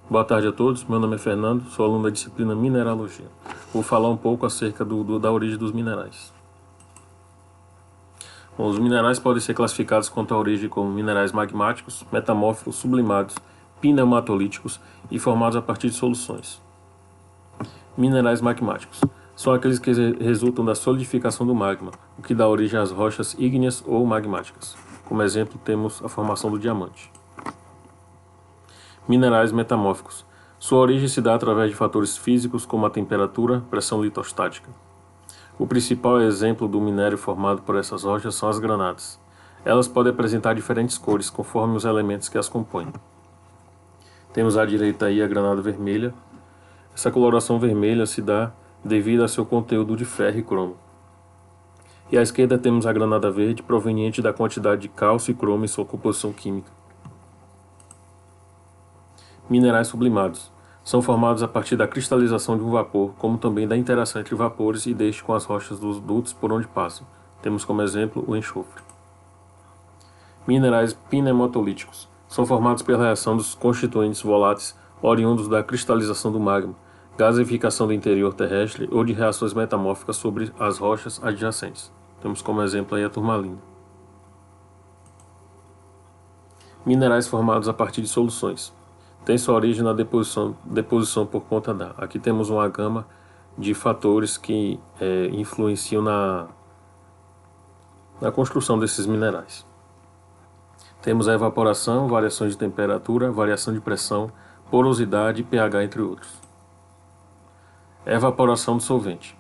Boa tarde a todos, meu nome é Fernando, sou aluno da disciplina Mineralogia. Vou falar um pouco acerca da origem dos minerais. Bom, os minerais podem ser classificados quanto à origem como minerais magmáticos, metamórficos, sublimados, pneumatolíticos e formados a partir de soluções. Minerais magmáticos são aqueles que resultam da solidificação do magma, o que dá origem às rochas ígneas ou magmáticas. Como exemplo, temos a formação do diamante. Minerais metamórficos. Sua origem se dá através de fatores físicos como a temperatura, pressão litostática. O principal exemplo do minério formado por essas rochas são as granadas. Elas podem apresentar diferentes cores conforme os elementos que as compõem. Temos à direita aí a granada vermelha. Essa coloração vermelha se dá devido a seu conteúdo de ferro e cromo. E à esquerda temos a granada verde proveniente da quantidade de cálcio e cromo em sua composição química. Minerais sublimados. São formados a partir da cristalização de um vapor, como também da interação entre vapores e deste com as rochas dos dutos por onde passam. Temos como exemplo o enxofre. Minerais pneumatolíticos. São formados pela reação dos constituintes voláteis oriundos da cristalização do magma, gasificação do interior terrestre ou de reações metamórficas sobre as rochas adjacentes. Temos como exemplo aí a turmalina. Minerais formados a partir de soluções. Tem sua origem na deposição por conta da. Aqui temos uma gama de fatores que influenciam na construção desses minerais. Temos a evaporação, variações de temperatura, variação de pressão, porosidade e pH, entre outros. Evaporação do solvente.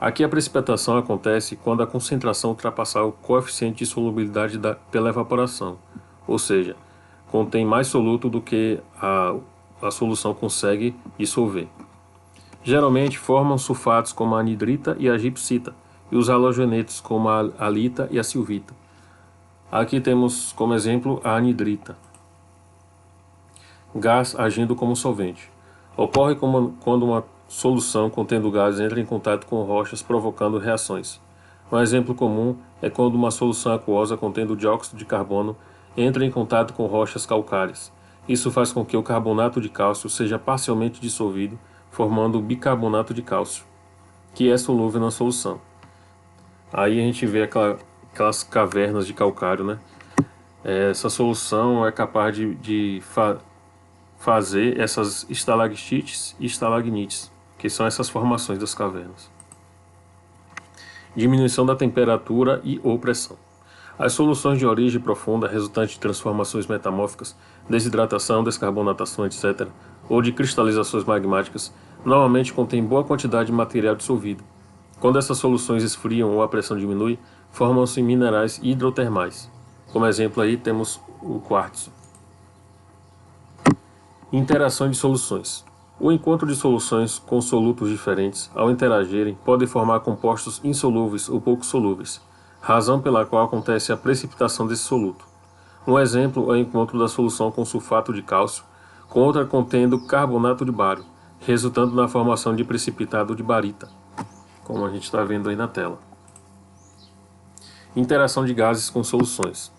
Aqui a precipitação acontece quando a concentração ultrapassar o coeficiente de solubilidade pela evaporação, ou seja, contém mais soluto do que a solução consegue dissolver. Geralmente formam sulfatos como a anidrita e a gipsita, e os halogenetos como a halita e a silvita. Aqui temos como exemplo a anidrita. Gás agindo como solvente. Ocorre quando uma solução contendo gás entra em contato com rochas provocando reações. Um exemplo comum é quando uma solução aquosa contendo dióxido de carbono entra em contato com rochas calcárias. Isso faz com que o carbonato de cálcio seja parcialmente dissolvido, formando o bicarbonato de cálcio, que é solúvel na solução. Aí a gente vê aquelas cavernas de calcário, né? Essa solução é capaz de fazer essas estalactites e estalagmites, que são essas formações das cavernas. Diminuição da temperatura e ou pressão. As soluções de origem profunda, resultantes de transformações metamórficas, desidratação, descarbonatação, etc., ou de cristalizações magmáticas, normalmente contêm boa quantidade de material dissolvido. Quando essas soluções esfriam ou a pressão diminui, formam-se minerais hidrotermais. Como exemplo aí temos o quartzo. Interação de soluções. O encontro de soluções com solutos diferentes, ao interagirem, podem formar compostos insolúveis ou pouco solúveis, razão pela qual acontece a precipitação desse soluto. Um exemplo é o encontro da solução com sulfato de cálcio com outra contendo carbonato de bário, resultando na formação de precipitado de barita, como a gente está vendo aí na tela. Interação de gases com soluções.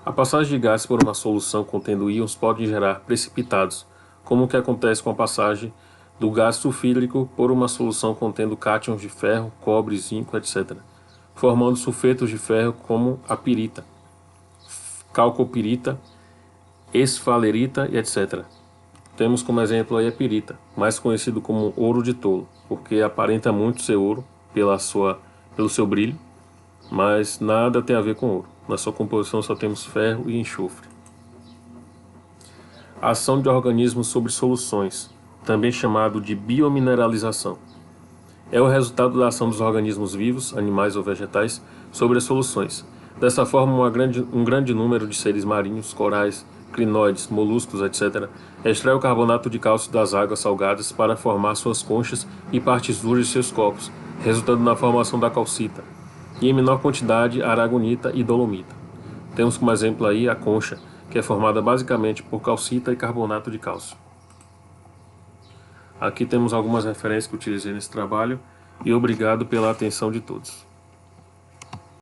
A passagem de gases por uma solução contendo íons pode gerar precipitados, como o que acontece com a passagem do gás sulfídrico por uma solução contendo cátions de ferro, cobre, zinco, etc., formando sulfetos de ferro como a pirita, calcopirita, esfalerita e etc. Temos como exemplo aí a pirita, mais conhecido como ouro de tolo, porque aparenta muito ser ouro pelo seu brilho, mas nada tem a ver com ouro. Na sua composição só temos ferro e enxofre. Ação de organismos sobre soluções, também chamado de biomineralização. É o resultado da ação dos organismos vivos, animais ou vegetais, sobre as soluções. Dessa forma, um grande número de seres marinhos, corais, crinoides, moluscos, etc., extrai o carbonato de cálcio das águas salgadas para formar suas conchas e partes duras de seus corpos, resultando na formação da calcita, e em menor quantidade a aragonita e dolomita. Temos como exemplo aí a concha, que é formada basicamente por calcita e carbonato de cálcio. Aqui temos algumas referências que utilizei nesse trabalho e obrigado pela atenção de todos.